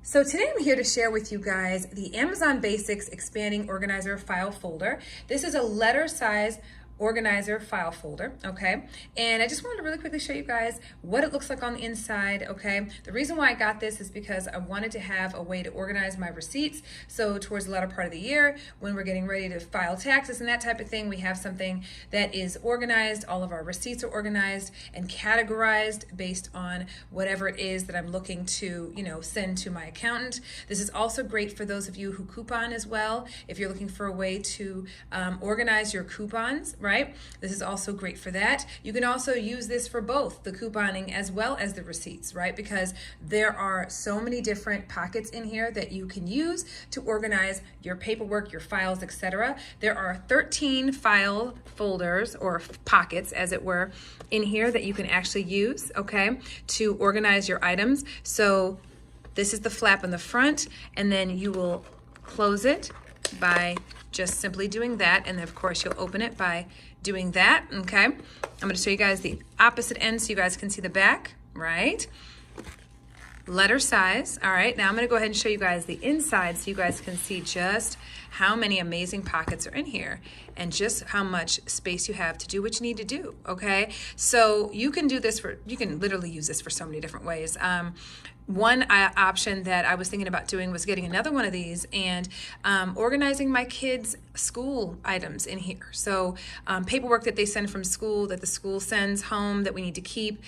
So today I'm here to share with you guys the Amazon Basics Expanding Organizer File Folder. This is a letter size organizer file folder, okay? And I just wanted to really quickly show you guys what it looks like on the inside, okay? The reason why I got this is because I wanted to have a way to organize my receipts. So towards the latter part of the year, when we're getting ready to file taxes and that type of thing, we have something that is organized. All of our receipts are organized and categorized based on whatever it is that I'm looking to, send to my accountant. This is also great for those of you who coupon as well. If you're looking for a way to organize your coupons, right? This is also great for that. You can also use this for both the couponing as well as the receipts, right? Because there are so many different pockets in here that you can use to organize your paperwork, your files, etc. There are 13 file folders or pockets, as it were, in here that you can actually use, okay, to organize your items. So this is the flap in the front, and then you will close it by just simply doing that, and then of course you'll open it by doing that, okay? I'm going to show you guys the opposite end so you guys can see the back, right? Letter size. All right, now I'm going to go ahead and show you guys the inside so you guys can see just how many amazing pockets are in here and just how much space you have to do what you need to do, okay? So you can do this you can literally use this for so many different ways. One option that I was thinking about doing was getting another one of these and organizing my kids' school items in here. So paperwork that they send from school, that the school sends home that we need to keep.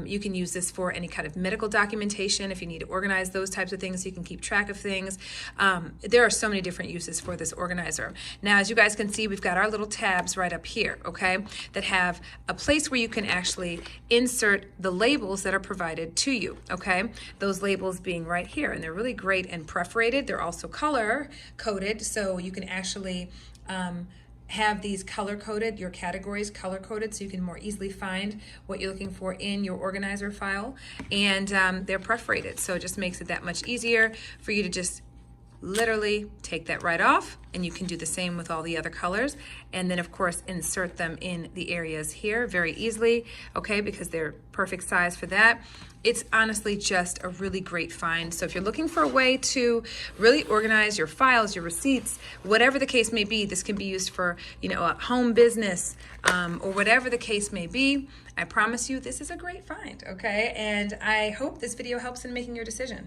You can use this for any kind of medical documentation if you need to organize those types of things so you can keep track of things. There are so many different uses for this organizer. Now, as you guys can see, we've got our little tabs right up here, okay, that have a place where you can actually insert the labels that are provided to you, okay? Those labels being right here, and they're really great and perforated. They're also color coded, so you can actually have these color coded, your categories color coded, so you can more easily find what you're looking for in your organizer file. And they're perforated, so it just makes it that much easier for you to just literally take that right off, and you can do the same with all the other colors, and then of course insert them in the areas here very easily, okay, because they're perfect size for that. It's honestly just a really great find. So if you're looking for a way to really organize your files, your receipts, whatever the case may be, this can be used for, a home business or whatever the case may be. I promise you this is a great find, okay? And I hope this video helps in making your decision.